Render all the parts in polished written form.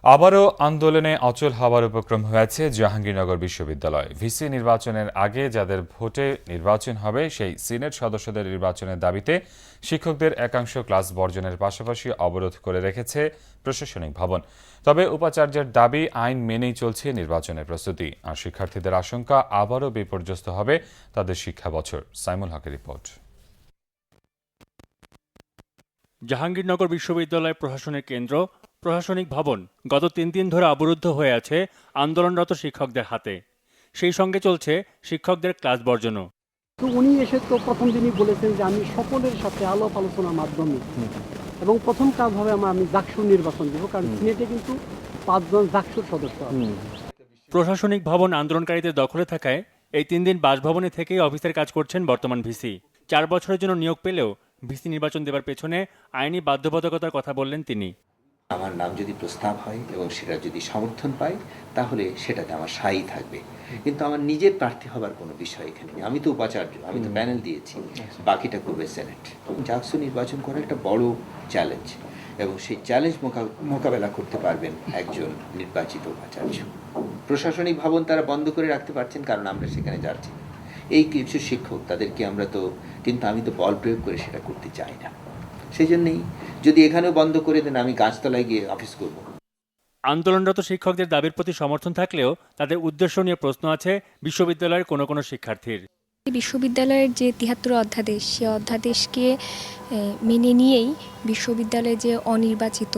আবারও আন্দোলনে অচল হওয়ার উপক্রম হয়েছে জাহাঙ্গীরনগর বিশ্ববিদ্যালয়। ভিসি নির্বাচনের আগে যাদের ভোটে নির্বাচন হবে সেই সিনেট সদস্যদের নির্বাচনের দাবিতে শিক্ষকদের একাংশ ক্লাস বর্জনের পাশাপাশি অবরোধ করে রেখেছে প্রশাসনিক ভবন। তবে উপাচার্যের দাবি, আইন মেনেই চলছে নির্বাচনের প্রস্তুতি। আর শিক্ষার্থীদের আশঙ্কা আবারও বিপর্যস্ত হবে তাদের শিক্ষা বছর। সাইমুল হকের রিপোর্ট। জাহাঙ্গীরনগর বিশ্ববিদ্যালয় প্রশাসনের কেন্দ্র প্রশাসনিক ভবন গত 3 দিন ধরে অবরুদ্ধ হয়ে আছে আন্দোলনরত শিক্ষকদের হাতে। সেই সঙ্গে চলছে শিক্ষকদের ক্লাস বর্জনও। তো উনি এসে তো প্রথম দিনই বলেছেন যে আমি সকলের সাথে আলাপ আলোচনার মাধ্যমে এবং প্রথম কাজ হবে আমি জাকসুর নির্বাচন দেবো, কারণ সিনেটে কিন্তু 5 জন জাকসুর সদস্য আছে। প্রশাসনিক ভবন আন্দোলনকারীদের দখলে থাকায় এই 3 দিন বাসভবনে থেকেই অফিসের কাজ করছেন বর্তমান ভিসি। 4 বছরের জন্য নিয়োগ পেলেও ভিসি নির্বাচন দেবার পেছনে আইনি বাধ্যবাধকতার কথা বললেন তিনি। আমার নাম যদি প্রস্তাব হয় এবং সেটা যদি সমর্থন পায় তাহলে সেটাতে আমার সাই থাকবে, কিন্তু আমার নিজের প্রার্থী হবার কোনো বিষয় এখানে নেই। আমি তো উপাচার্য, আমি তো প্যানেল দিয়েছি, বাকিটা করবে সেনেট। জাকসু নির্বাচন করা একটা বড় চ্যালেঞ্জ এবং সেই চ্যালেঞ্জ মোকাবেলা করতে পারবেন একজন নির্বাচিত উপাচার্য। প্রশাসনিক ভবন তারা বন্ধ করে রাখতে পারছেন কারণ আমরা সেখানে যাচ্ছি। এই কিছু শিক্ষক তাদেরকে কিন্তু আমি তো বল প্রয়োগ করে সেটা করতে চাই না। সেই জন্যই যদি এখানেও বন্ধ করে দেন আমি গাছতলায় গিয়ে অফিস করব। আন্দোলনরত শিক্ষকদের দাবির প্রতি সমর্থন থাকলেও তাদের উদ্দেশ্য নিয়ে প্রশ্ন আছে বিশ্ববিদ্যালয়ের কোনো শিক্ষার্থীর। বিশ্ববিদ্যালয়ের যে ৭৩ অধ্যাদেশ, সে অধ্যাদেশকে মেনে নিয়েই বিশ্ববিদ্যালয়ে যে অনির্বাচিত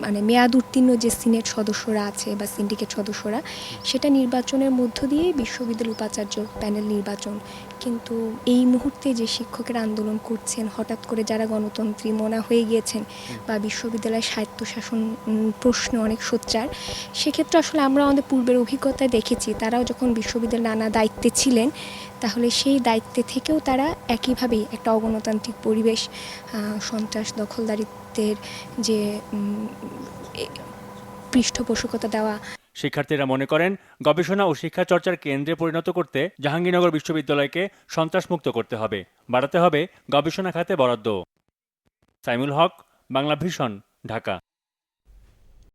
মানে মেয়াদ উত্তীর্ণ যে সিনেট সদস্যরা আছে বা সিন্ডিকেট সদস্যরা, সেটা নির্বাচনের মধ্য দিয়েই বিশ্ববিদ্যালয় উপাচার্য প্যানেল নির্বাচন। কিন্তু এই মুহূর্তে যে শিক্ষকেরা আন্দোলন করছেন, হঠাৎ করে যারা গণতন্ত্রী মনা হয়ে গিয়েছেন বা বিশ্ববিদ্যালয়ের স্বায়ত্তশাসন প্রশ্নে অনেক সোচ্চার, সেক্ষেত্রে আসলে আমরা আমাদের পূর্বের অভিজ্ঞতায় দেখেছি তারাও যখন বিশ্ববিদ্যালয়ের নানা দায়িত্বে ছিলেন, তাহলে সেই দায়িত্বে থেকেও তারা একইভাবেই একটা অগণতান্ত্রিক পরিবেশ, সন্ত্রাস দখলদারিত্বের যে পৃষ্ঠপোষকতা দেওয়া। শিক্ষার্থীরা মনে করেন গবেষণা ও শিক্ষা চর্চার কেন্দ্রে পরিণত করতে জাহাঙ্গীরনগর বিশ্ববিদ্যালয়কে সন্ত্রাসমুক্ত করতে হবে, বাড়াতে হবে গবেষণা খাতে বরাদ্দ। সাইমুল হক, বাংলা ভিশন, ঢাকা।